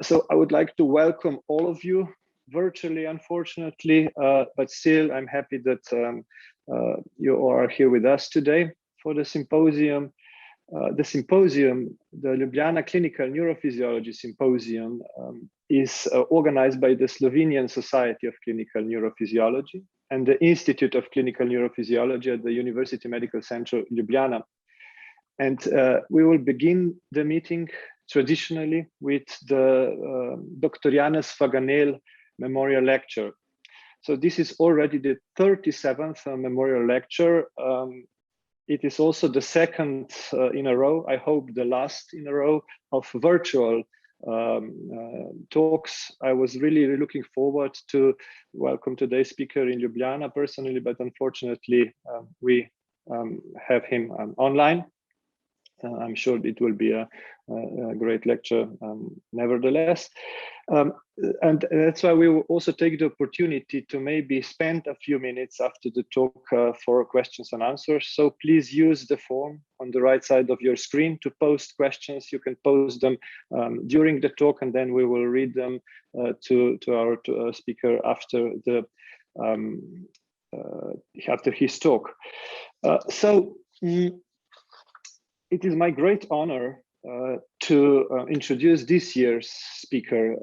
So I would like to welcome all of you virtually, unfortunately, but still I'm happy that you all are here with us today for the symposium. The symposium, the Ljubljana Clinical Neurophysiology Symposium, is organized by the Slovenian Society of Clinical Neurophysiology and the Institute of Clinical Neurophysiology at the University Medical Center Ljubljana. And we will begin the meeting traditionally with the Dr. Janez Faganel Memorial Lecture. So this is already the 37th memorial lecture. It is also the second in a row, I hope the last in a row, of virtual talks. I was really looking forward to welcome today's speaker in Ljubljana personally, but unfortunately we have him online. I'm sure it will be a great lecture nevertheless. And that's why we will also take the opportunity to maybe spend a few minutes after the talk for questions and answers. So please use the form on the right side of your screen to post questions. You can post them during the talk, and then we will read them to our speaker after his talk. It is my great honor to introduce this year's speaker,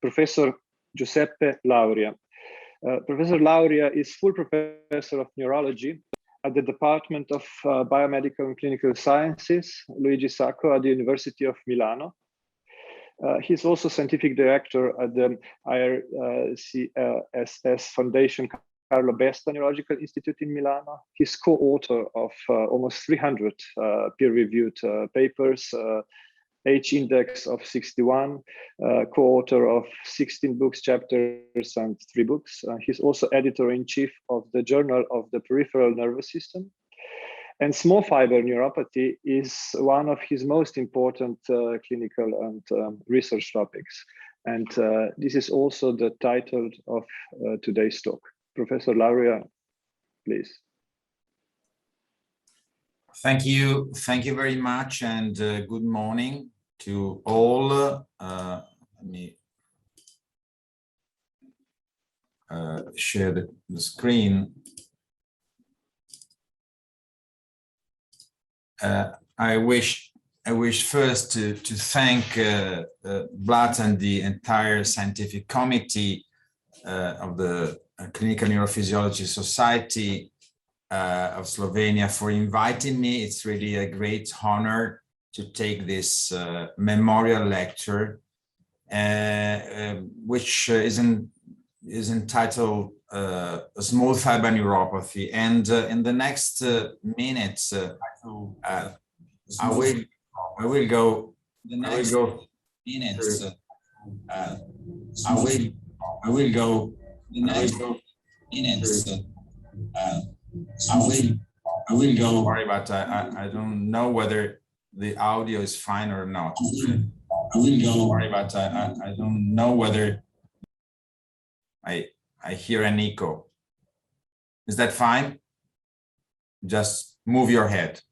Professor Giuseppe Lauria. Professor Lauria is full professor of neurology at the Department of Biomedical and Clinical Sciences, Luigi Sacco, at the University of Milano. He's also scientific director at the IRCSS Foundation Carlo Besta Neurological Institute in Milano. He's co-author of almost 300 peer-reviewed papers, H-index of 61, co-author of 16 books, chapters, and 3 books. He's also editor-in-chief of the Journal of the Peripheral Nervous System. And small fiber neuropathy is one of his most important clinical and research topics. And this is also the title of today's talk. Professor Lauria, please. Thank you very much, and good morning to all. Let me share the screen. I wish first to thank Blat and the entire scientific committee of the Clinical Neurophysiology Society of Slovenia for inviting me. It's really a great honor to take this memorial lecture, which is entitled Small Fiber Neuropathy. And in the next minutes, I will go Sorry, but I don't know whether the audio is fine or not. Sorry, but I don't know whether I hear an echo. Is that fine? Just move your head.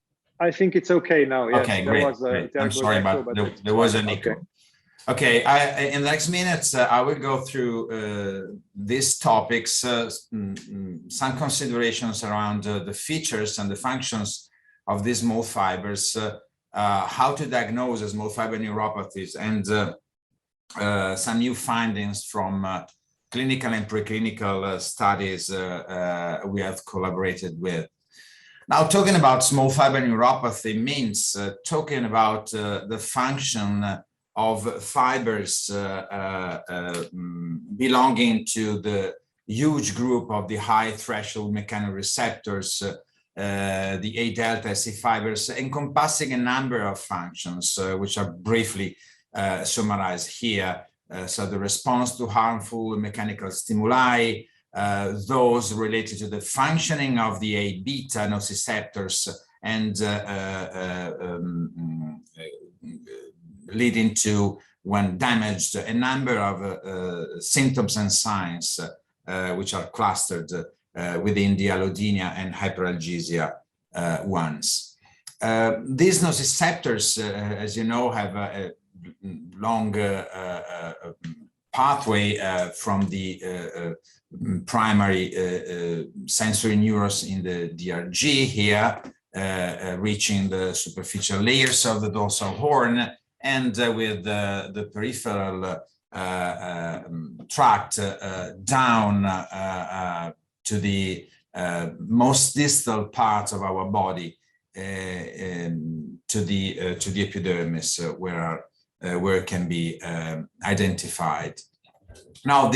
I think it's okay now. Yes, okay, great. I'm sorry, but there was an echo. Okay, in the next minutes, I will go through these topics, some considerations around the features and the functions of these small fibers, how to diagnose small fiber neuropathies, and some new findings from clinical and preclinical studies we have collaborated with. Now, talking about small fiber neuropathy means talking about the function of fibers belonging to the huge group of the high threshold mechanoreceptors, the A delta SC fibers, encompassing a number of functions, which are briefly summarized here. So the response to harmful mechanical stimuli, those related to the functioning of the A beta nociceptors, and leading to, when damaged, a number of symptoms and signs which are clustered within the allodynia and hyperalgesia ones. These nociceptors, as you know, have a long pathway from the primary sensory neurons in the DRG here, reaching the superficial layers of the dorsal horn, and with the peripheral tract down to the most distal part of our body, to the epidermis, where it can be identified. Now,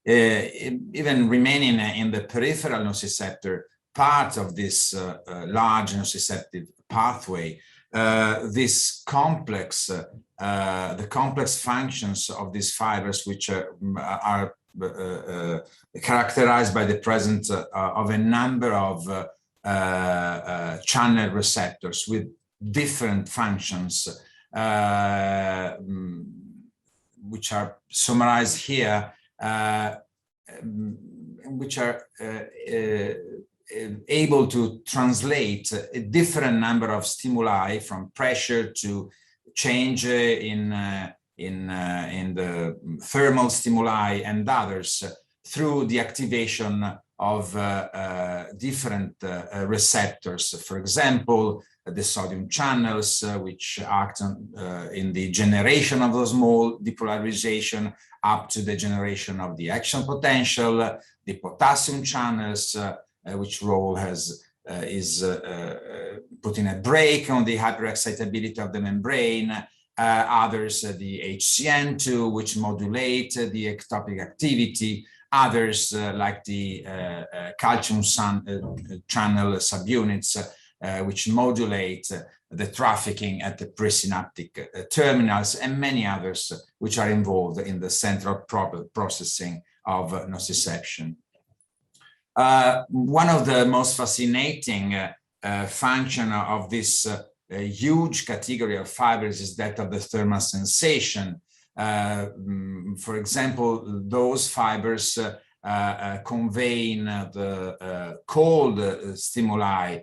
even remaining in the peripheral nociceptor part of this large nociceptive pathway, this complex, the complex functions of these fibers, which are characterized by the presence of a number of channel receptors with different functions, which are summarized here, which are able to translate a different number of stimuli, from pressure to change in the thermal stimuli and others, through the activation of different receptors. For example, the sodium channels, which act in the generation of the small depolarization up to the generation of the action potential, the potassium channels, which role is putting a brake on the hyperexcitability of the membrane, others the HCN2, which modulate the ectopic activity, others like the calcium channel subunits, which modulate the trafficking at the presynaptic terminals, and many others which are involved in the central processing of nociception. One of the most fascinating function of this huge category of fibers is that of the thermal sensation. For example, those fibers convey the cold stimuli,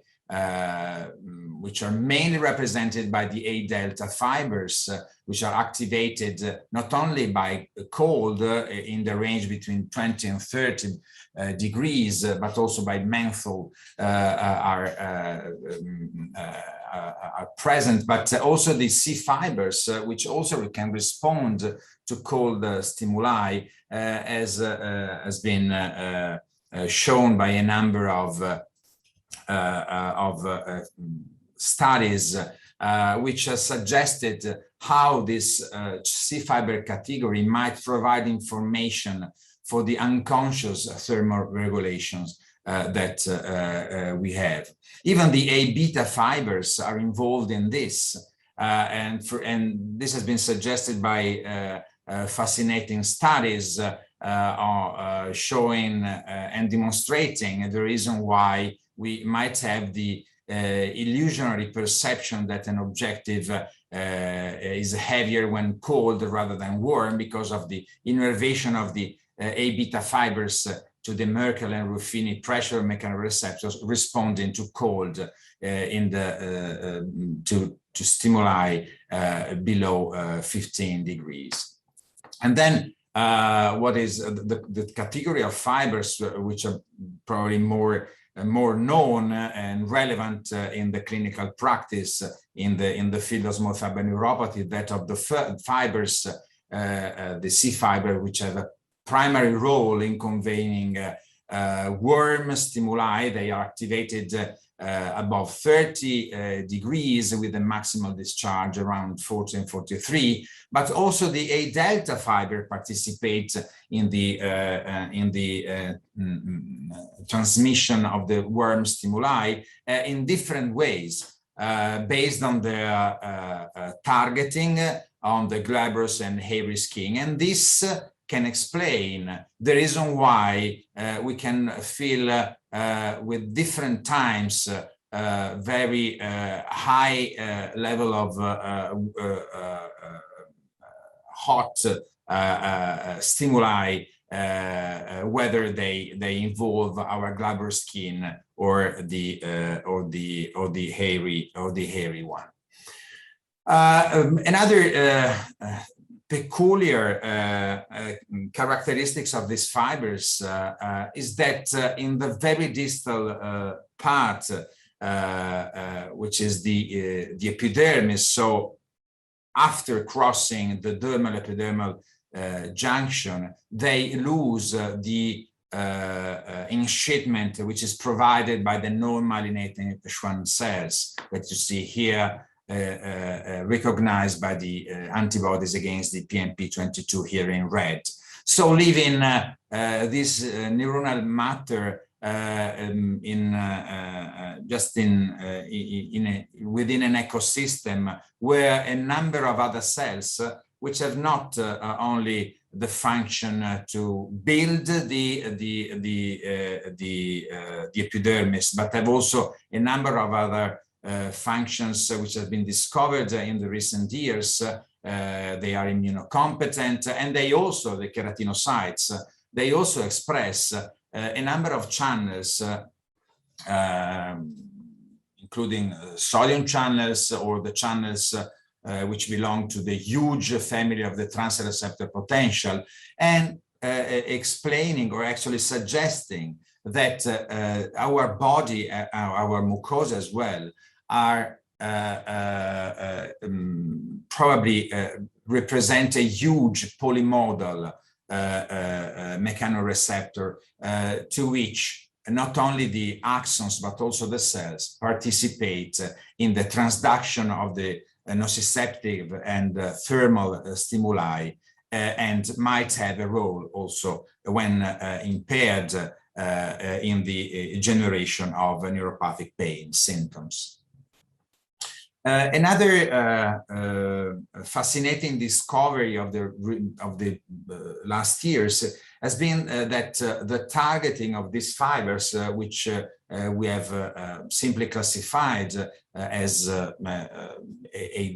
which are mainly represented by the A delta fibers, which are activated not only by cold in the range between 20 and 30 degrees, but also by menthol are present, but also the C fibers, which also can respond to cold stimuli, as has been shown by a number of studies, which has suggested how this C fiber category might provide information for the unconscious thermal regulations that we have. Even the A beta fibers are involved in this, and this has been suggested by fascinating studies showing and demonstrating the reason why we might have the illusionary perception that an objective is heavier when cold rather than warm, because of the innervation of the A beta fibers to the Merkel and Ruffini pressure mechanoreceptors responding to cold to stimuli below 15 degrees. And then what is the category of fibers which are probably more known and relevant in the clinical practice in the field of small fiber neuropathy, that of the fibers, the C fiber, which have a primary role in conveying warm stimuli. They are activated above 30 degrees with a maximal discharge around 40 and 43, but also the A delta fiber participates in the transmission of the warm stimuli in different ways, based on their targeting on the glabrous and hairy skin. And this can explain the reason why we can feel with different times very high level of hot stimuli, whether they involve our glabrous skin or the hairy one. Another peculiar characteristics of these fibers is that in the very distal part, which is the epidermis, so after crossing the dermal-epidermal junction, they lose the enshipment which is provided by the non-myelinating Schwann cells that you see here, recognized by the antibodies against the PMP22 here in red. So leaving this neuronal matter within an ecosystem where a number of other cells which have not only the function to build the epidermis, but have also a number of other functions which have been discovered in the recent years. They are immunocompetent, and they also, the keratinocytes, they also express a number of channels, including sodium channels or the channels which belong to the huge family of the transfer receptor potential, and explaining or actually suggesting that our body, our mucosa as well, are probably represent a huge polymodal mechanoreceptor to which not only the axons but also the cells participate in the transduction of the nociceptive and thermal stimuli, and might have a role also when impaired in the generation of neuropathic pain symptoms. Another fascinating discovery of the last years has been that the targeting of these fibers, which we have simply classified as a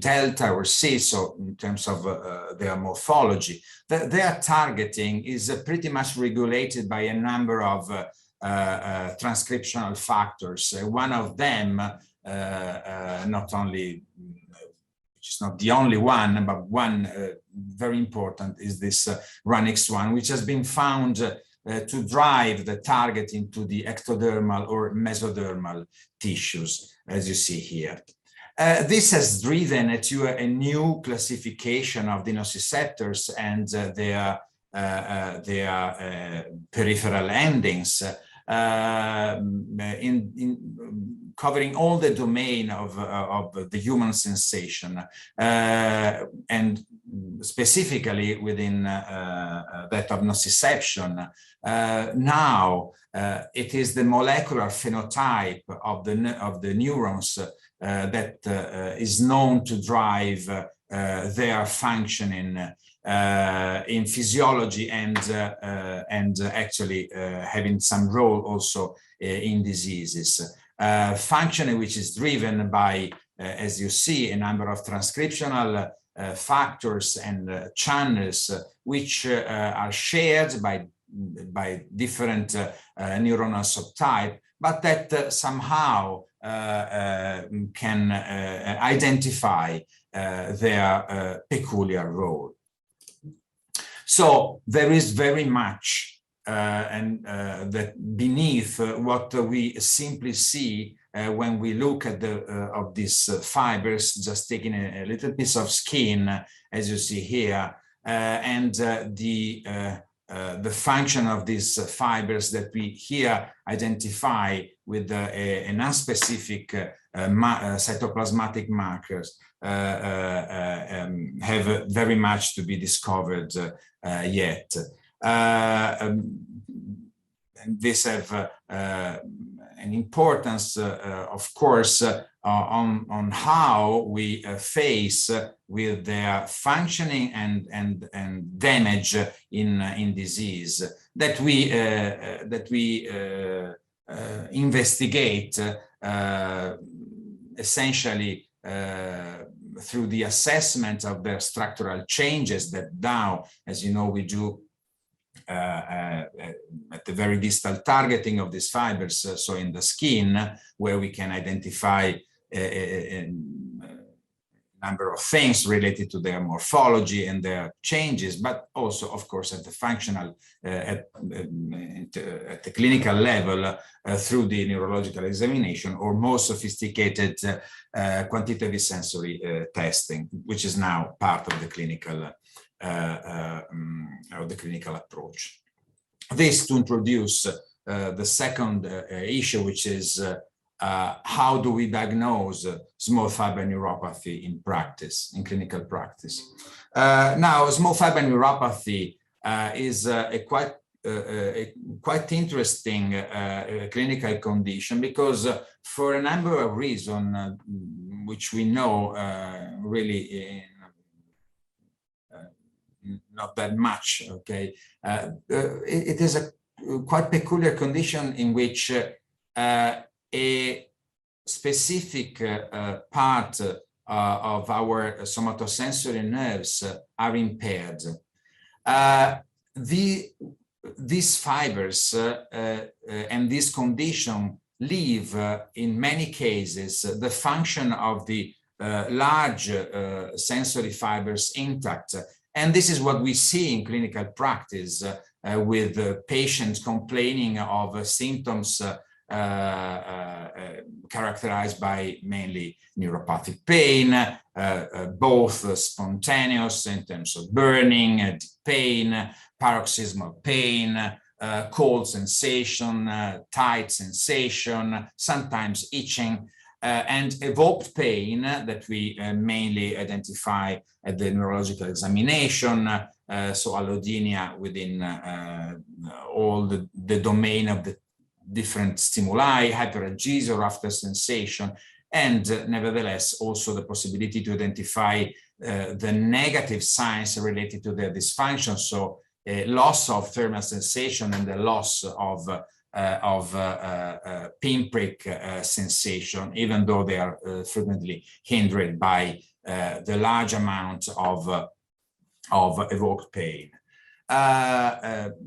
delta or C, so in terms of their morphology, their targeting is pretty much regulated by a number of transcriptional factors. One of them, not only, which is not the only one, but one very important, is this RUNX1, which has been found to drive the target into the ectodermal or mesodermal tissues, as you see here. This has driven to a new classification of the nociceptors and their peripheral endings, covering all the domain of the human sensation, and specifically within that of nociception. Now it is the molecular phenotype of the neurons that is known to drive their functioning in physiology and actually having some role also in diseases. Functioning which is driven by, as you see, a number of transcriptional factors and channels which are shared by different neuronal subtype, but that somehow can identify their peculiar role. So there is very much that beneath what we simply see when we look at of these fibers, just taking a little piece of skin, as you see here, and the function of these fibers that we here identify with an unspecific cytoplasmatic markers have very much to be discovered yet. And this have an importance, of course, on how we face with their functioning and damage in disease that we investigate essentially through the assessment of their structural changes that now, as you know, we do at the very distal targeting of these fibers, so in the skin, where we can identify a number of things related to their morphology and their changes, but also, of course, at the functional, at the clinical level through the neurological examination or more sophisticated quantitative sensory testing, which is now part of the clinical approach. This to introduce the second issue, which is how do we diagnose small fiber neuropathy in practice, in clinical practice? Now, small fiber neuropathy is a quite interesting clinical condition because for a number of reasons, which we know really not that much, okay? It is a quite peculiar condition in which a specific part of our somatosensory nerves are impaired. These fibers and this condition leave, in many cases, the function of the large sensory fibers intact. And this is what we see in clinical practice with patients complaining of symptoms characterized by mainly neuropathic pain, both spontaneous in terms of burning, deep pain, paroxysmal pain, cold sensation, tight sensation, sometimes itching, and evoked pain that we mainly identify at the neurological examination, so allodynia within all the domain of the different stimuli, hyperalgesia or after sensation, and nevertheless also the possibility to identify the negative signs related to their dysfunction, so loss of thermal sensation and the loss of pinprick sensation, even though they are frequently hindered by the large amount of evoked pain.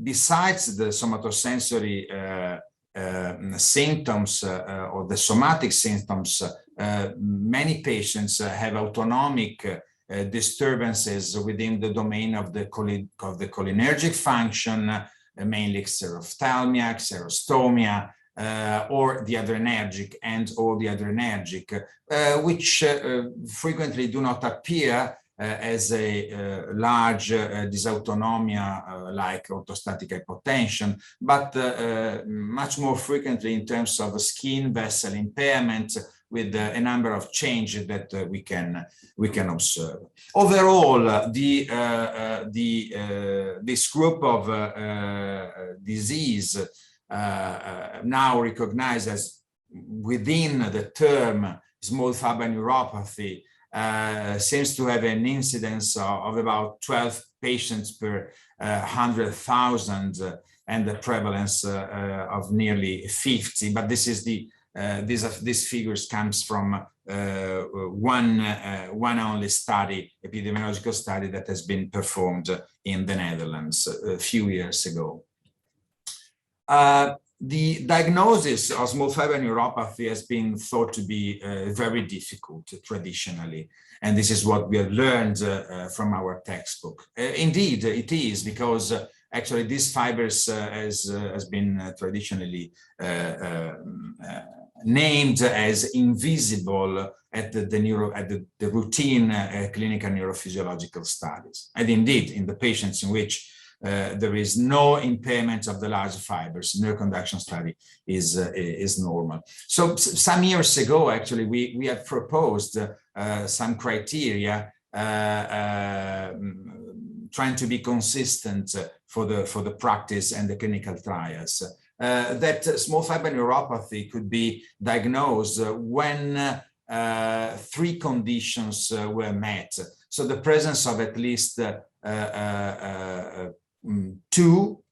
Besides the somatosensory symptoms or the somatic symptoms, many patients have autonomic disturbances within the domain of the cholinergic function, mainly xerophthalmia, xerostomia, or the adrenergic and or the adrenergic, which frequently do not appear as a large dysautonomia like orthostatic hypotension, but much more frequently in terms of skin vessel impairment with a number of changes that we can observe. Overall, this group of disease now recognized as within the term small fiber neuropathy seems to have an incidence of about 12 patients per 100,000 and the prevalence of nearly 50. But this is these figures comes from one only study, epidemiological study that has been performed in the Netherlands a few years ago. The diagnosis of small fiber neuropathy has been thought to be very difficult traditionally, and this is what we have learned from our textbook. Indeed, it is, because actually these fibers has been traditionally named as invisible at the routine clinical neurophysiological studies. And indeed, in the patients in which there is no impairment of the large fibers, neuroconduction study is normal. So some years ago, actually, we have proposed some criteria trying to be consistent for the practice and the clinical trials. That small fiber neuropathy could be diagnosed when three conditions were met. So the presence of at least two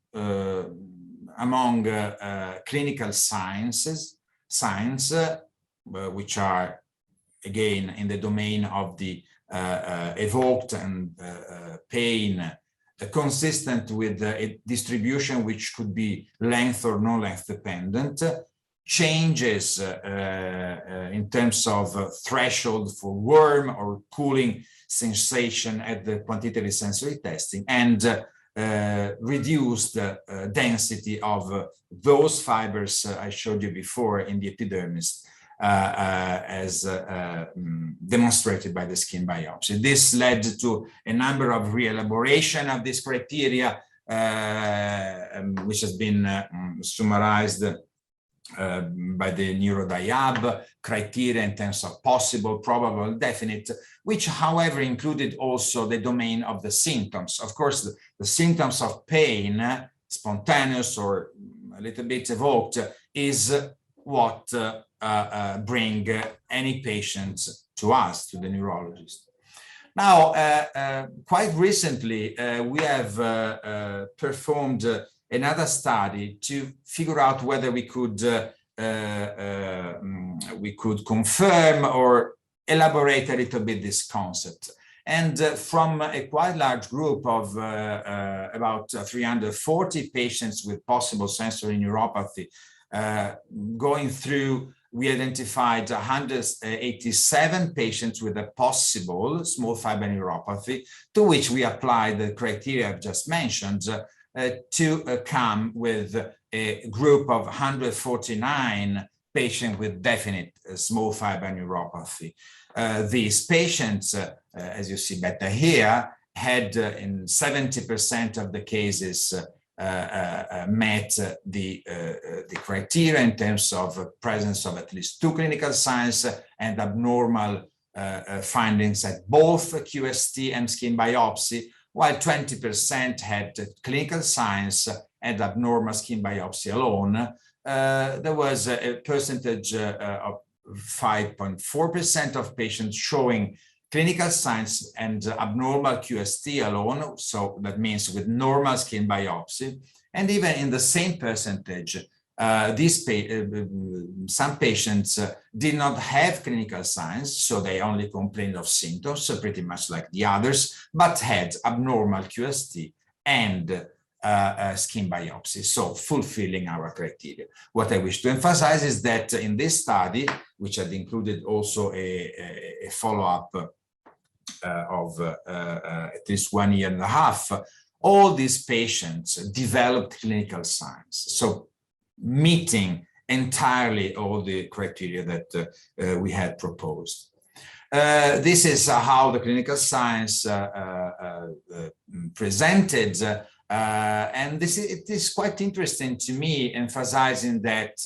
among clinical signs, which are again in the domain of the evoked and pain, consistent with a distribution which could be length or no length dependent, changes in terms of threshold for warm or cooling sensation at the quantitative sensory testing, and reduced density of those fibers I showed you before in the epidermis, as demonstrated by the skin biopsy. This led to a number of re-elaboration of this criteria, which has been summarized by the NeuroDiab criteria in terms of possible, probable, definite, which, however, included also the domain of the symptoms. Of course, the symptoms of pain, spontaneous or a little bit evoked, is what bring any patient to us, to the neurologist. Now, quite recently, we have performed another study to figure out whether we could confirm or elaborate a little bit this concept. And from a quite large group of about 340 patients with possible sensory neuropathy, going through, we identified 187 patients with a possible small fiber neuropathy, to which we applied the criteria I've just mentioned, to come with a group of 149 patients with definite small fiber neuropathy. These patients, as you see better here, had in 70% of the cases met the criteria in terms of presence of at least 2 clinical signs and abnormal findings at both QST and skin biopsy, while 20% had clinical signs and abnormal skin biopsy alone. There was a percentage of 5.4% of patients showing clinical signs and abnormal QST alone, so that means with normal skin biopsy. And even in the same percentage, some patients did not have clinical signs, so they only complained of symptoms, so pretty much like the others, but had abnormal QST and skin biopsy, so fulfilling our criteria. What I wish to emphasize is that in this study, which had included also a follow-up of at least 1.5 years, all these patients developed clinical signs, so meeting entirely all the criteria that we had proposed. This is how the clinical signs presented, and it is quite interesting to me, emphasizing that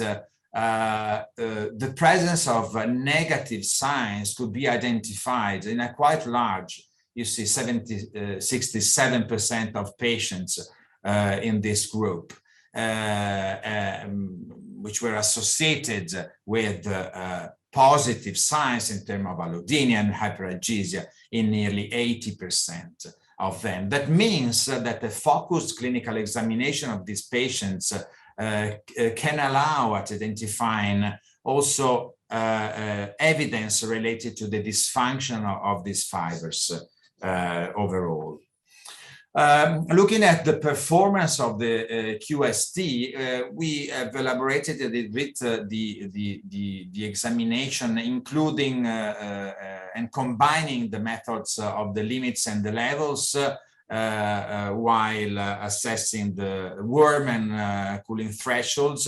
the presence of negative signs could be identified in a quite large, you see 67% of patients in this group, which were associated with positive signs in terms of allodynia and hyperalgesia in nearly 80% of them. That means that the focused clinical examination of these patients can allow at identifying also evidence related to the dysfunction of these fibers overall. Looking at the performance of the QST, we have elaborated a little bit the examination, including and combining the methods of the limits and the levels while assessing the warm and cooling thresholds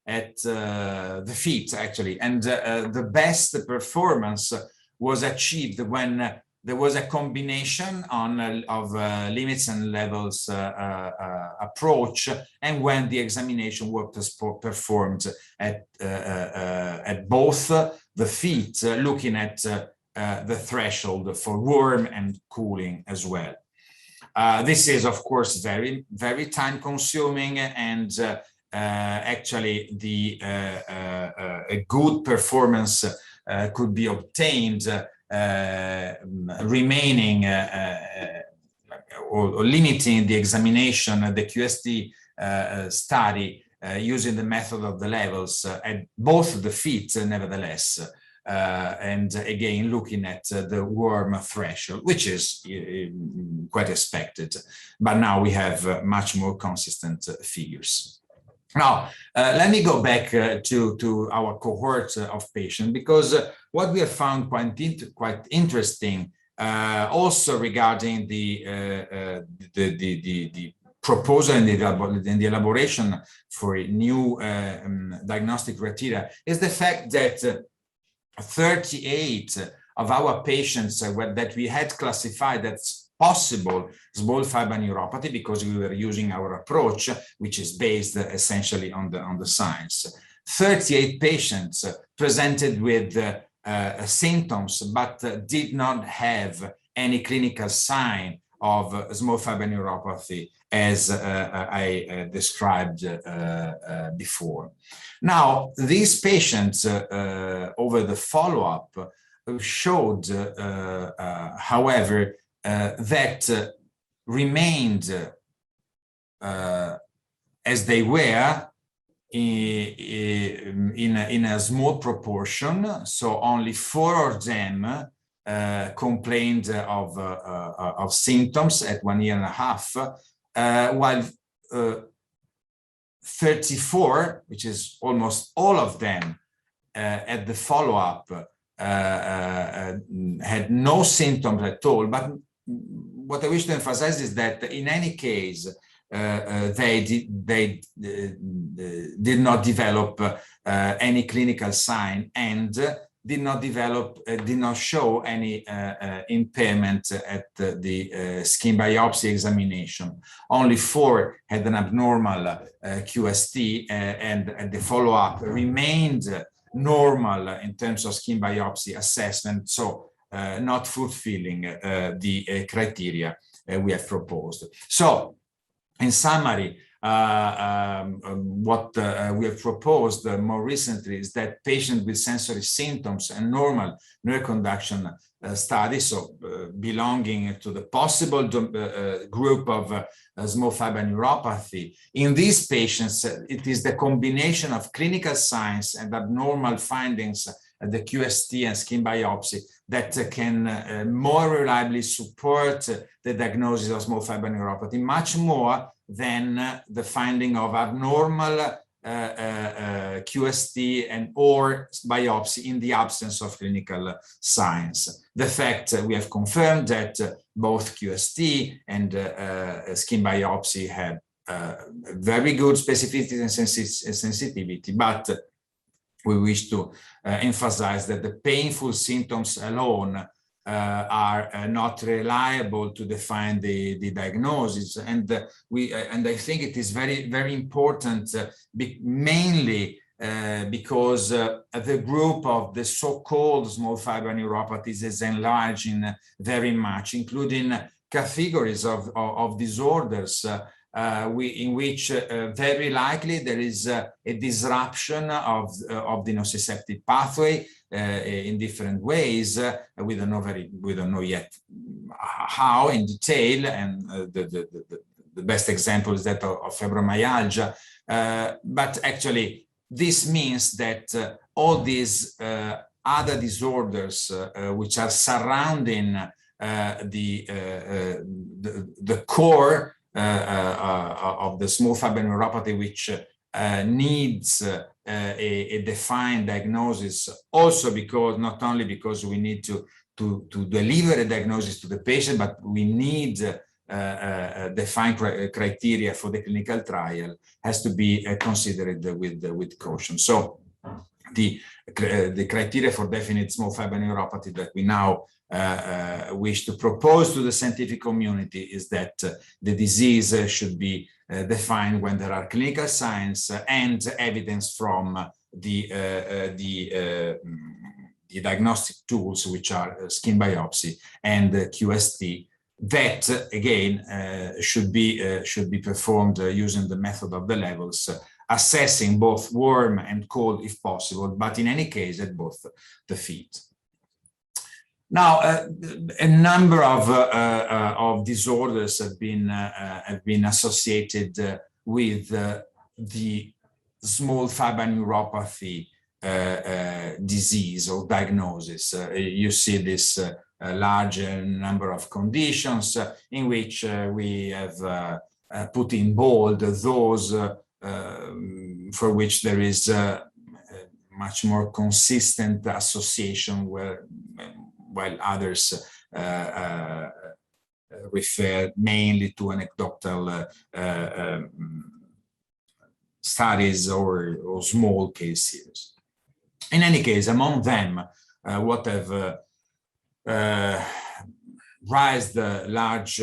at the feet, actually. And the best performance was achieved when there was a combination of limits and levels approach, and when the examination work was performed at both the feet, looking at the threshold for warm and cooling as well. This is, of course, very, very time consuming, and actually a good performance could be obtained remaining or limiting the examination, the QST study using the method of the levels at both the feet, nevertheless, and again looking at the warm threshold, which is quite expected, but now we have much more consistent figures. Now, let me go back to our cohort of patients, because what we have found quite interesting, also regarding the proposal and the elaboration for a new diagnostic criteria, is the fact that 38 of our patients that we had classified as possible small fiber neuropathy, because we were using our approach, which is based essentially on the science. 38 patients presented with symptoms, but did not have any clinical sign of small fiber neuropathy, as I described before. Now, these patients over the follow-up showed, however, that remained as they were in a small proportion. So only 4 of them complained of symptoms at 1.5 years, while 34, which is almost all of them at the follow-up, had no symptoms at all. But what I wish to emphasize is that in any case, they did not develop any clinical sign, and did not show any impairment at the skin biopsy examination. Only 4 had an abnormal QST, and at the follow-up remained normal in terms of skin biopsy assessment, so not fulfilling the criteria we have proposed. So, in summary, what we have proposed more recently is that patients with sensory symptoms and normal neuroconduction studies, so belonging to the possible group of small fiber neuropathy. In these patients, it is the combination of clinical signs and abnormal findings at the QST and skin biopsy that can more reliably support the diagnosis of small fiber neuropathy, much more than the finding of abnormal QST and or biopsy in the absence of clinical signs. The fact we have confirmed that both QST and skin biopsy have very good specificity and sensitivity, but we wish to emphasize that the painful symptoms alone are not reliable to define the diagnosis, and I think it is very, very important, mainly because the group of the so-called small fiber neuropathies is enlarging very much, including categories of disorders in which very likely there is a disruption of the nociceptive pathway in different ways. We don't know yet how in detail, and the best example is that of fibromyalgia. But actually, this means that all these other disorders which are surrounding the core of the small fiber neuropathy, which needs a defined diagnosis, also because not only because we need to deliver a diagnosis to the patient, but we need defined criteria for the clinical trial, has to be considered with caution. So the criteria for definite small fiber neuropathy that we now wish to propose to the scientific community is that the disease should be defined when there are clinical signs and evidence from the diagnostic tools, which are skin biopsy and QST, that again should be performed using the method of the levels, assessing both warm and cold if possible, but in any case at both the feet. Now, a number of disorders have been associated with the small fiber neuropathy disease or diagnosis. You see this large number of conditions in which we have put in bold those for which there is a much more consistent association, while others refer mainly to anecdotal studies or small case series. In any case, among them, what have raised large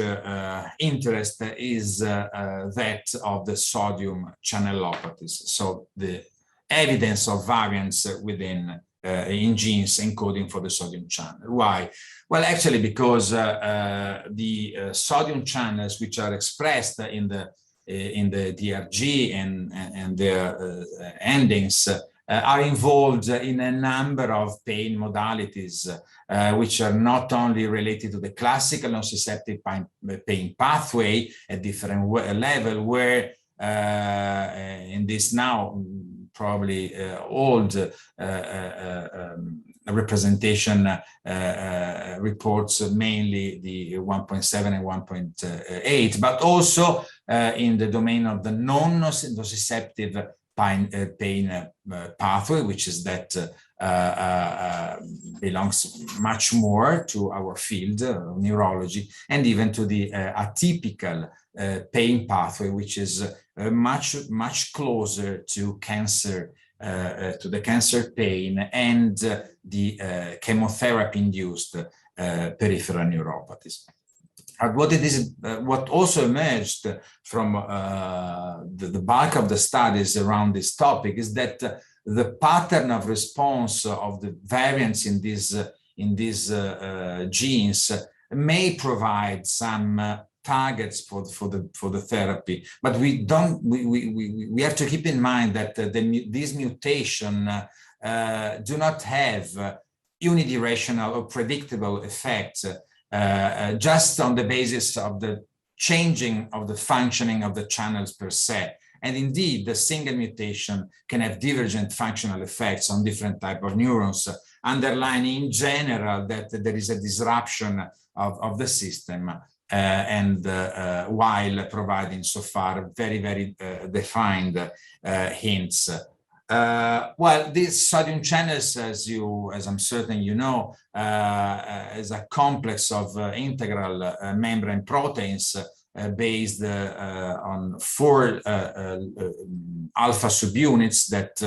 interest is that of the sodium channelopathies. So the evidence of variants within in genes encoding for the sodium channel. Why? Well, actually, because the sodium channels which are expressed in the DRG and their endings are involved in a number of pain modalities, which are not only related to the classical nociceptive pain pathway at different level, where in this now probably old representation reports mainly the 1.7 and 1.8, but also in the domain of the non-nociceptive pain pathway, which is that belongs much more to our field, neurology, and even to the atypical pain pathway, which is much closer to cancer, to the cancer pain and the chemotherapy-induced peripheral neuropathies. What also emerged from the bulk of the studies around this topic is that the pattern of response of the variants in these genes may provide some targets for the therapy, but we have to keep in mind that these mutations do not have unidirectional or predictable effects just on the basis of the changing of the functioning of the channels per se. And indeed, the single mutation can have divergent functional effects on different types of neurons, underlining in general that there is a disruption of the system and while providing so far very defined hints. Well, these sodium channels, as I'm certain you know, is a complex of integral membrane proteins based on 4 alpha subunits that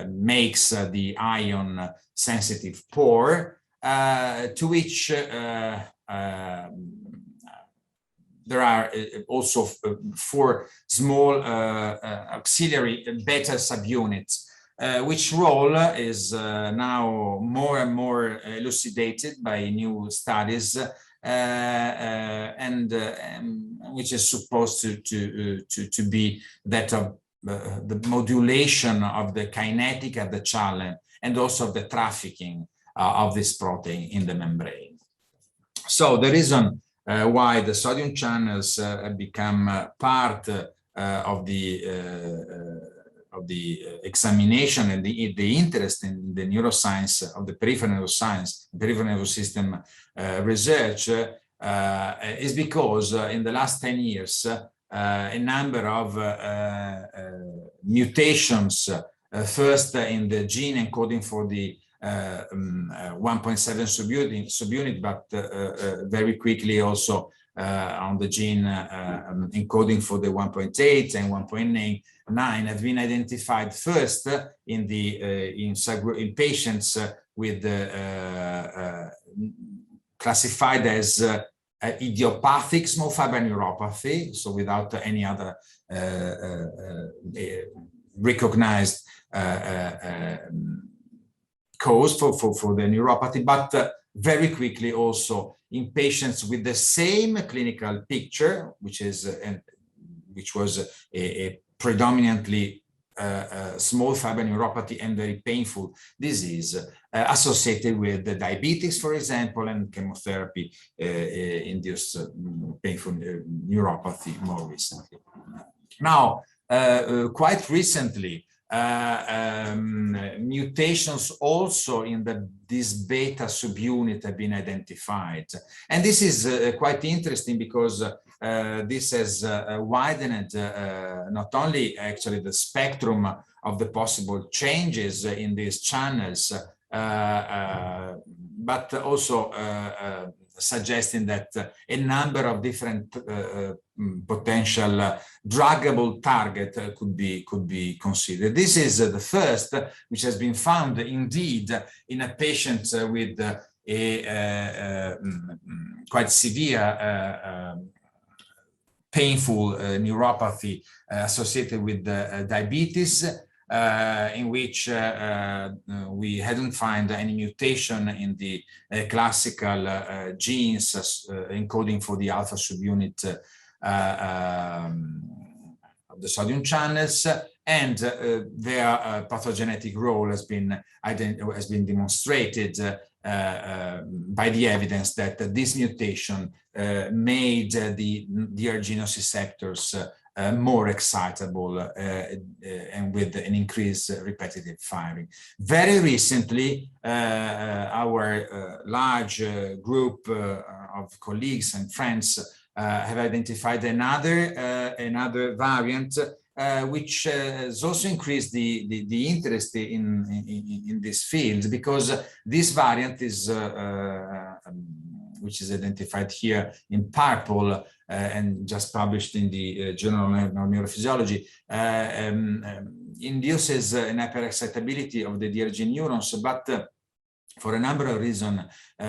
makes the ion sensitive pore, to which there are also 4 small auxiliary beta subunits, which role is now more and more elucidated by new studies, and which is supposed to be that of the modulation of the kinetic at the channel and also of the trafficking of this protein in the membrane. So the reason why the sodium channels have become part of the examination and the interest in the neuroscience of the peripheral neuroscience, peripheral nervous system research is because in the last 10 years, a number of mutations, first in the gene encoding for the 1.7 subunit, but very quickly also on the gene encoding for the 1.8 and 1.9 have been identified first in patients with classified as idiopathic small fiber neuropathy, so without any other recognized cause for the neuropathy, but very quickly also in patients with the same clinical picture, which was a predominantly small fiber neuropathy and very painful disease associated with the diabetes, for example, and chemotherapy induced painful neuropathy more recently. Now, quite recently, mutations also in this beta subunit have been identified. And this is quite interesting because this has widened not only actually the spectrum of the possible changes in these channels, but also suggesting that a number of different potential druggable target could be considered. This is the first, which has been found indeed in a patient with a quite severe painful neuropathy associated with diabetes, in which we hadn't found any mutation in the classical genes encoding for the alpha subunit of the sodium channels, and their pathogenetic role has been demonstrated by the evidence that this mutation made the DRG receptors more excitable and with an increased repetitive firing. Very recently, our large group of colleagues and friends have identified another variant which has also increased the interest in this field, because this variant is which is identified here in purple and just published in the Journal of Neurophysiology, induces an hyperexcitability of the DRG neurons, but for a number of reasons,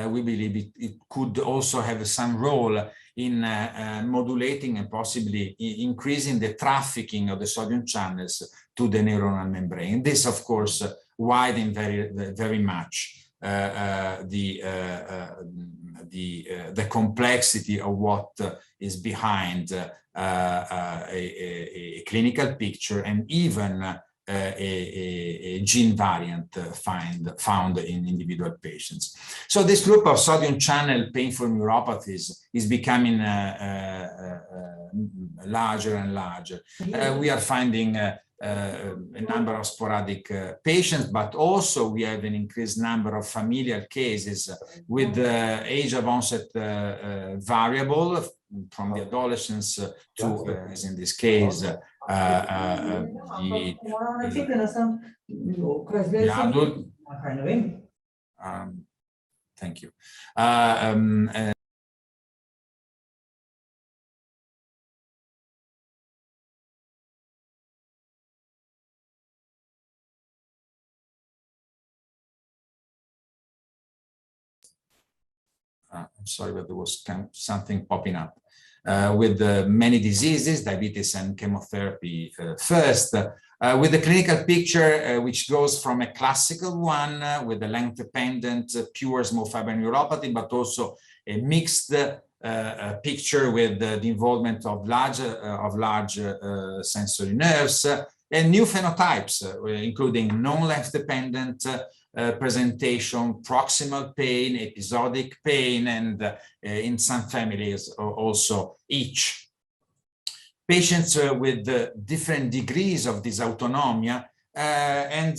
we believe it could also have some role in modulating and possibly increasing the trafficking of the sodium channels to the neuronal membrane. This, of course, widens very much the complexity of what is behind a clinical picture, and even a gene variant found in individual patients. So this group of sodium channel painful neuropathies is becoming larger and larger. We are finding a number of sporadic patients, but also we have an increased number of familial cases with age of onset variable from the adolescence to, as in this case, the adult. Thank you. I'm sorry, but there was something popping up. With many diseases, diabetes and chemotherapy first, with the clinical picture, which goes from a classical one with a length-dependent pure small fiber neuropathy, but also a mixed picture with the involvement of large sensory nerves, and new phenotypes, including non-length-dependent presentation, proximal pain, episodic pain, and in some families also itch. Patients with different degrees of dysautonomia and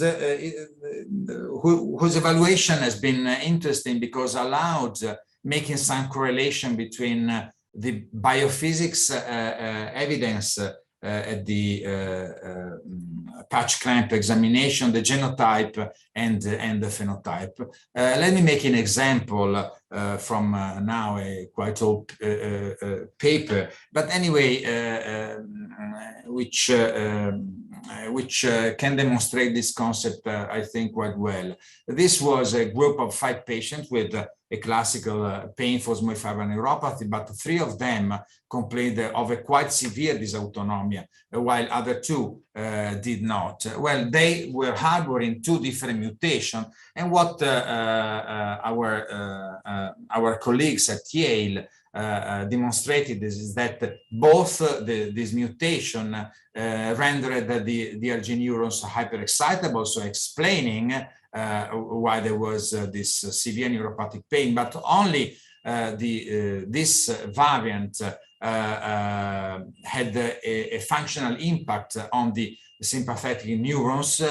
whose evaluation has been interesting because allowed making some correlation between the biophysics evidence at the patch clamp examination, the genotype and the phenotype. Let me make an example from now a quite old paper, but anyway, which can demonstrate this concept, I think, quite well. This was a group of 5 patients with a classical painful small fiber neuropathy, but 3 of them complained of a quite severe dysautonomia, while other 2 did not. Well, they were harboring 2 different mutations, and what our colleagues at Yale demonstrated is that both this mutation rendered the DRG neurons hyperexcitable, so explaining why there was this severe neuropathic pain, but only this variant had a functional impact on the sympathetic neurons,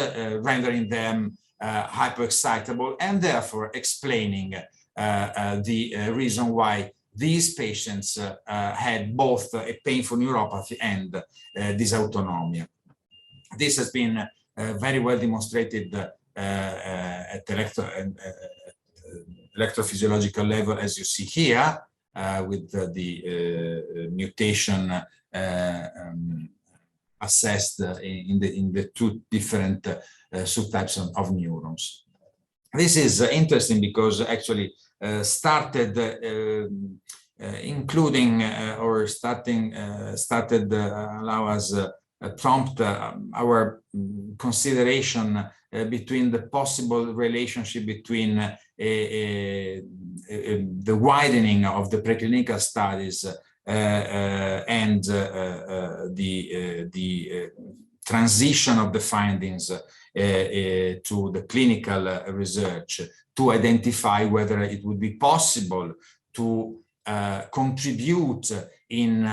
rendering them hyperexcitable, and therefore explaining the reason why these patients had both a painful neuropathy and dysautonomia. This has been very well demonstrated at electrophysiological level, as you see here, with the mutation assessed in the two different subtypes of neurons. This is interesting because actually started including or started allow us prompt our consideration between the possible relationship between the widening of the preclinical studies and the transition of the findings to the clinical research to identify whether it would be possible to contribute in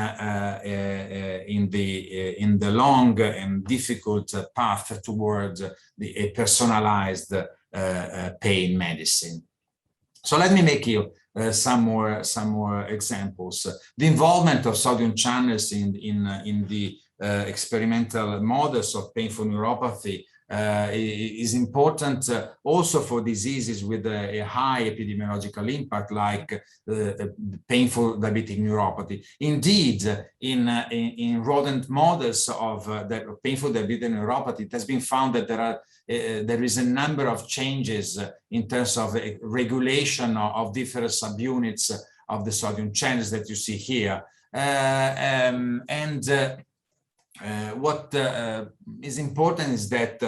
the long and difficult path towards a personalized pain medicine. So let me make you some more examples. The involvement of sodium channels in the experimental models of painful neuropathy is important also for diseases with a high epidemiological impact, like painful diabetic neuropathy. Indeed, in rodent models of painful diabetic neuropathy, it has been found that there is a number of changes in terms of regulation of different subunits of the sodium channels that you see here. What is important is that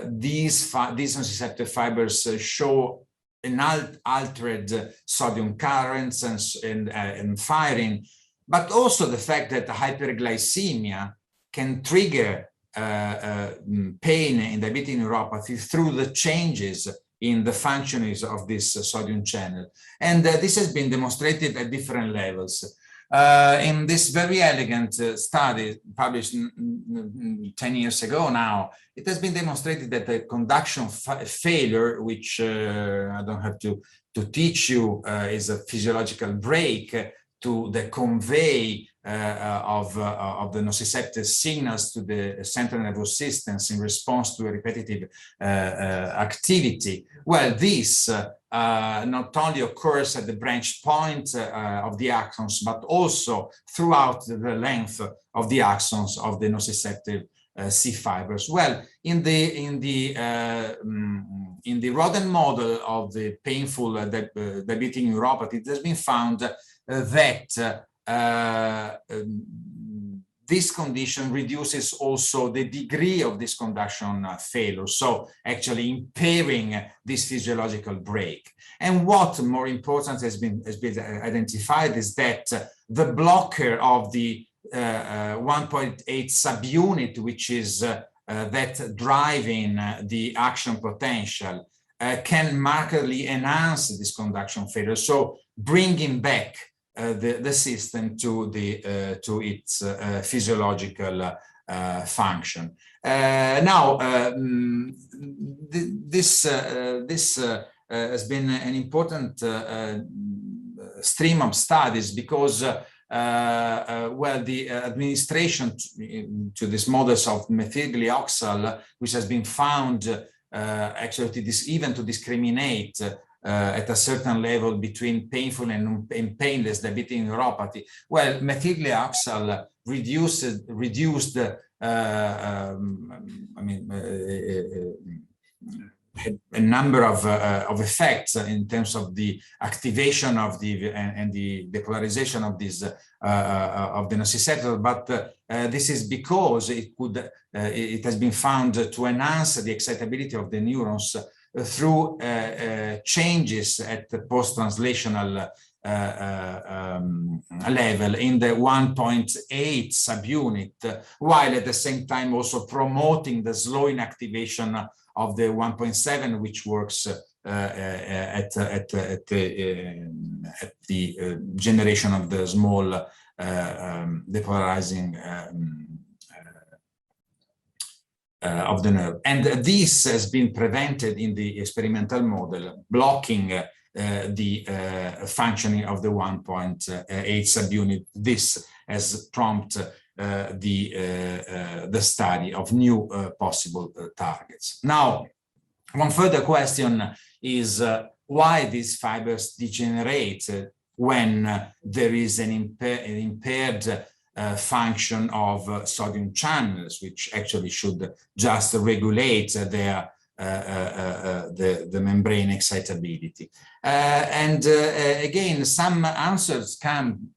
these nociceptive fibers show an altered sodium currents and firing, but also the fact that hyperglycemia can trigger pain in diabetic neuropathy through the changes in the functionings of this sodium channel. And this has been demonstrated at different levels. In this very elegant study published 10 years ago now, it has been demonstrated that the conduction failure, which I don't have to teach you, is a physiological break to the convey of the nociceptive signals to the central nervous systems in response to a repetitive activity. Well, this not only occurs at the branch point of the axons, but also throughout the length of the axons of the nociceptive C fibers. Well, in the rodent model of the painful diabetic neuropathy, it has been found that this condition reduces also the degree of this conduction failure, so actually impairing this physiological break. And what more important has been identified is that the blocker of the 1.8 subunit, which is that driving the action potential, can markedly enhance this conduction failure, so bringing back the system to its physiological function. Now, this has been an important stream of studies because, well, the administration to these models of methylglyoxal, which has been found actually even to discriminate at a certain level between painful and painless diabetic neuropathy. Well, methylglyoxal reduced a number of effects in terms of the activation of and the depolarization of this of the nociceptor, but this is because it has been found to enhance the excitability of the neurons through changes at the post-translational level in the 1.8 subunit, while at the same time also promoting the slowing activation of the 1.7, which works at the generation of the small depolarizing nerve. And this has been prevented in the experimental model, blocking the functioning of the 1.8 subunit. This has prompted the study of new possible targets. Now, one further question is why these fibers degenerate when there is an impaired function of sodium channels, which actually should just regulate their the membrane excitability. Again, some answers came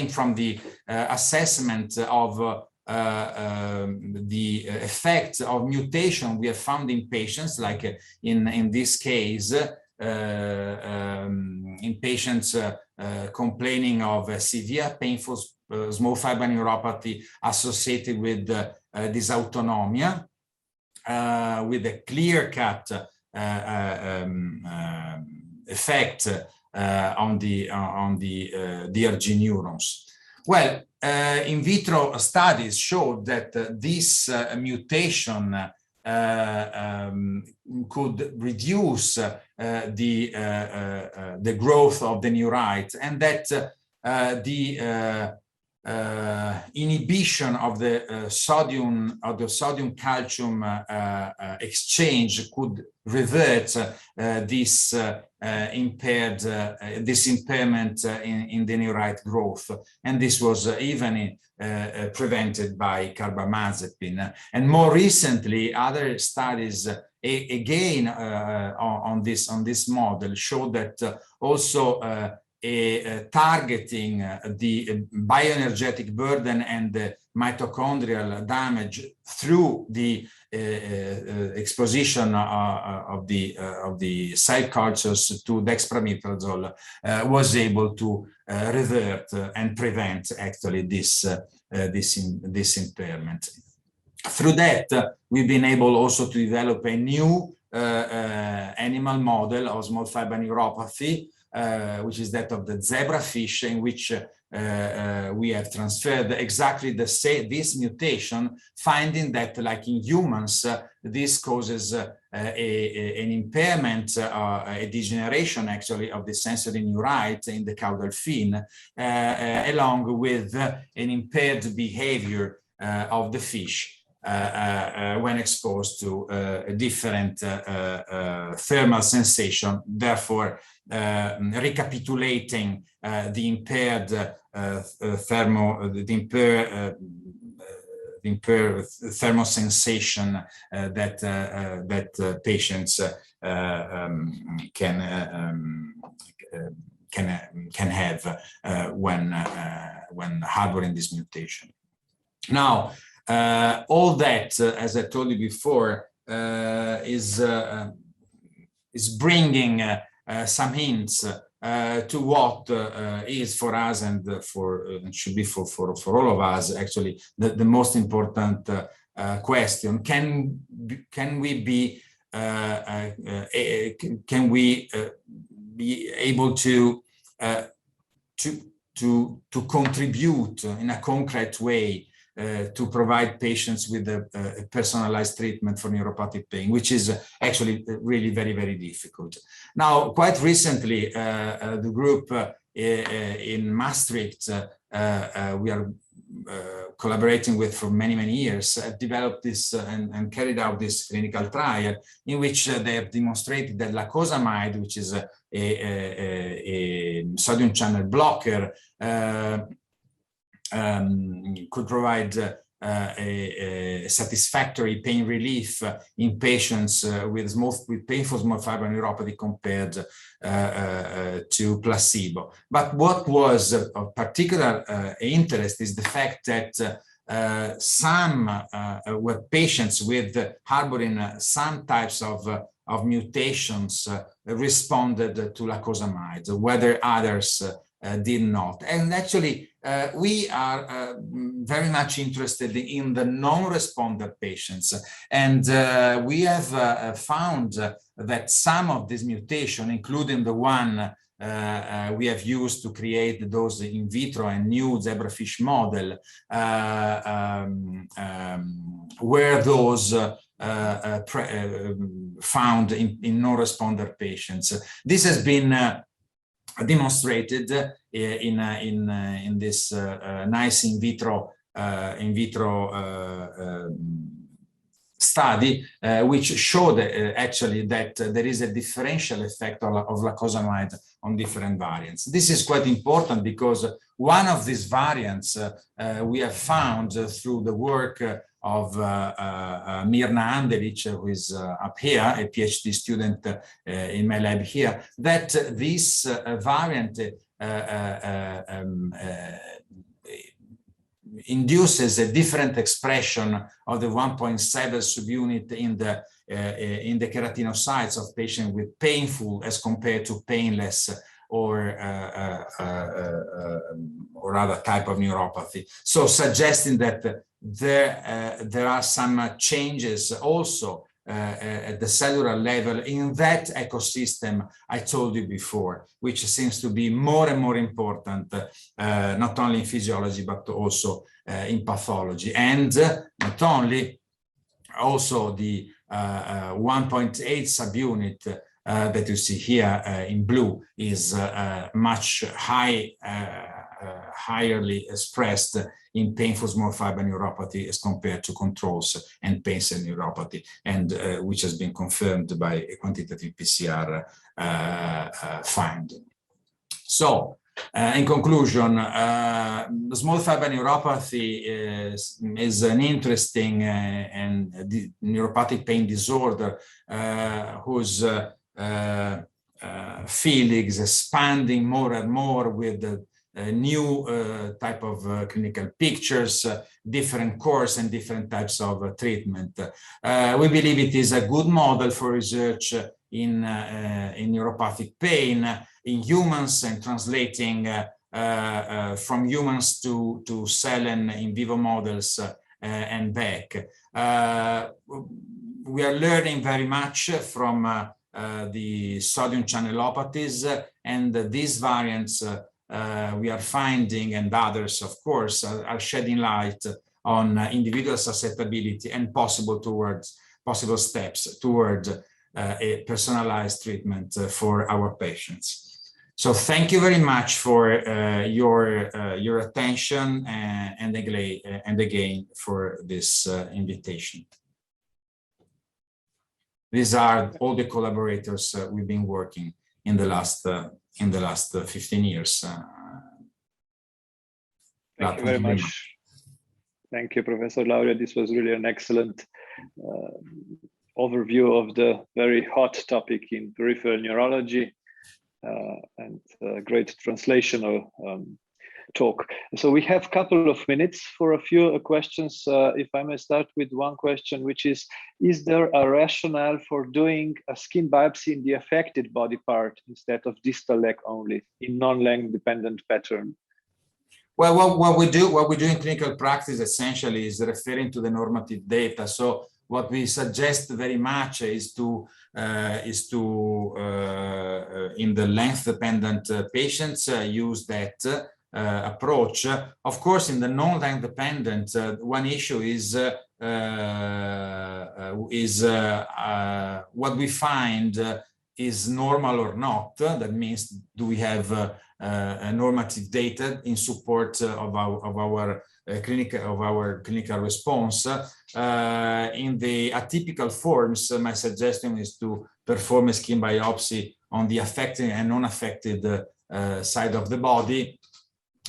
from the assessment of the effect of mutation we have found in patients, like in this case, in patients complaining of severe painful small fiber neuropathy associated with dysautonomia, with a clear-cut effect on the DRG neurons. Well, in vitro studies showed that this mutation could reduce the growth of the neurite, and that the inhibition of the sodium calcium exchange could revert this impairment in the neurite growth, and this was even prevented by carbamazepine. And more recently, other studies again on this model showed that also targeting the bioenergetic burden and the mitochondrial damage through the exposition of the cell cultures to dexpramiprazole was able to revert and prevent actually this impairment. Through that, we've been able also to develop a new animal model of small fiber neuropathy, which is that of the zebrafish, in which we have transferred exactly this mutation, finding that, like in humans, this causes an impairment, a degeneration actually of the sensory neurite in the caudal fin, along with an impaired behavior of the fish when exposed to a different thermal sensation, therefore recapitulating the impaired thermal sensation that patients can have when harboring this mutation. Now, all that, as I told you before, is bringing some hints to what is for us and should be for all of us actually the most important question. Can we be able to contribute in a concrete way to provide patients with a personalized treatment for neuropathic pain, which is actually really very, very difficult. Now, quite recently, the group in Maastricht, we are collaborating with for many, many years, have developed this and carried out this clinical trial in which they have demonstrated that lacosamide, which is a sodium channel blocker, could provide a satisfactory pain relief in patients with painful small fiber neuropathy compared to placebo. But what was of particular interest is the fact that some were patients with harboring some types of mutations responded to lacosamide, whether others did not. And actually, we are very much interested in the non-responder patients. And we have found that some of these mutations, including the one we have used to create those in vitro and new zebrafish model, were those found in non-responder patients. This has been demonstrated in this nice in vitro study, which showed actually that there is a differential effect of lacosamide on different variants. This is quite important because one of these variants we have found through the work of Mirna Andelic, who is up here, a PhD student in my lab here, that this variant induces a different expression of the 1.7 subunit in the keratinocytes of patients with painful as compared to painless or other type of neuropathy. So suggesting that there are some changes also at the cellular level in that ecosystem I told you before, which seems to be more and more important, not only in physiology, but also in pathology. And not only, also the 1.8 subunit that you see here in blue is much higherly expressed in painful small fiber neuropathy as compared to controls and pain cell neuropathy, and which has been confirmed by a quantitative PCR finding. So, in conclusion, small fiber neuropathy is an interesting and neuropathic pain disorder whose field is expanding more and more with the new type of clinical pictures, different course and different types of treatment. We believe it is a good model for research in neuropathic pain in humans and translating from humans to cell and in vivo models and back. We are learning very much from the sodium channelopathies, and these variants we are finding, and others, of course, are shedding light on individual susceptibility and possible steps toward a personalized treatment for our patients. So thank you very much for your attention and again for this invitation. These are all the collaborators we've been working in the last 15 years. Thank you very much. Thank you, Professor Lauria. This was really an excellent overview of the very hot topic in peripheral neurology and great translational talk. So we have a couple of minutes for a few questions. If I may start with one question, which is there a rationale for doing a skin biopsy in the affected body part instead of distal leg only in non-length dependent pattern? Well, what we do in clinical practice essentially is referring to the normative data. So what we suggest very much is to in the length dependent patients use that approach. Of course, in the non-length dependent, one issue is what we find is normal or not. That means, do we have normative data in support of our clinical response? In the atypical forms, my suggestion is to perform a skin biopsy on the affected and non-affected side of the body.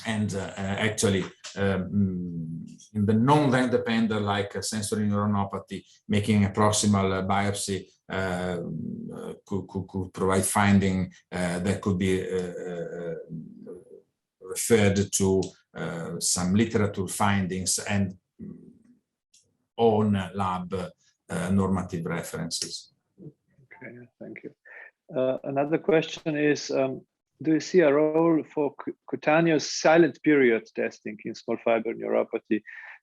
And actually, in the non-length dependent, like sensory neuronopathy, making a proximal biopsy could provide finding that could be referred to some literature findings and own lab normative references. Okay, thank you. Another question is, do you see a role for cutaneous silent period testing in small fiber neuropathy?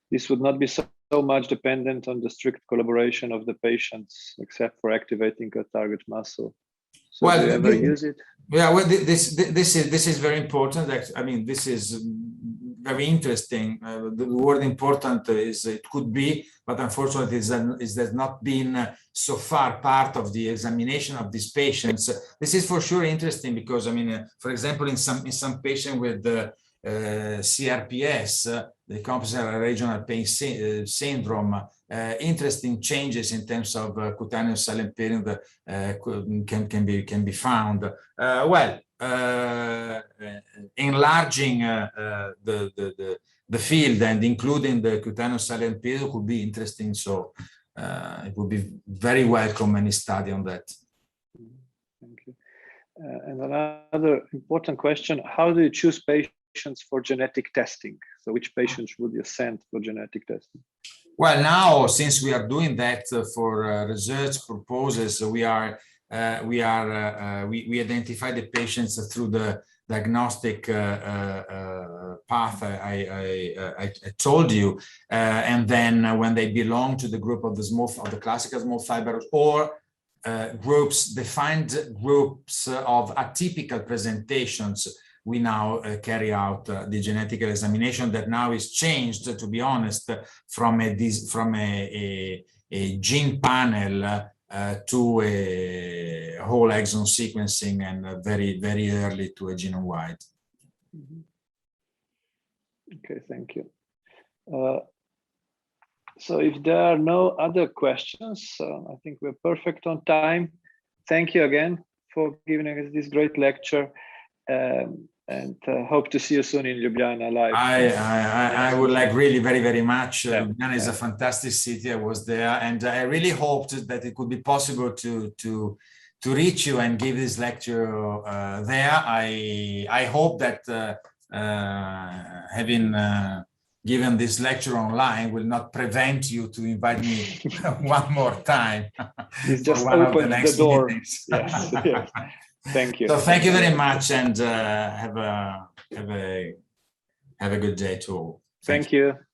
This would not be so much dependent on the strict collaboration of the patients, except for activating a target muscle. So well, do you ever use it? Yeah, well, this is very important. I mean, this is very interesting. The word important is it could be, but unfortunately it has not been so far part of the examination of these patients. This is for sure interesting because, I mean, for example, in some patient with CRPS, the compensated regional pain syndrome, interesting changes in terms of cutaneous silent period can be found. Enlarging the field and including the cutaneous silent period could be interesting. So it would be very welcome any study on that. Thank you. And another important question: how do you choose patients for genetic testing? So which patients would you send for genetic testing? Well, now since we are doing that for research purposes, we identify the patients through the diagnostic path I told you, and then when they belong to the group of the classical small fibers or defined groups of atypical presentations, we now carry out the genetic examination that now is changed, to be honest, from a gene panel to a whole exon sequencing and very, very early to a genome-wide. Okay, thank you. So if there are no other questions, I think we're perfect on time. Thank you again for giving us this great lecture, and hope to see you soon in Ljubljana live. I would like really very, very much. Ljubljana is a fantastic city. I was there, and I really hoped that it could be possible to reach you and give this lecture there. I hope that having given this lecture online will not prevent you to invite me one more time. He's just opened the door. Yes, yes. Thank you. So thank you very much, and have a good day to all. Thank you.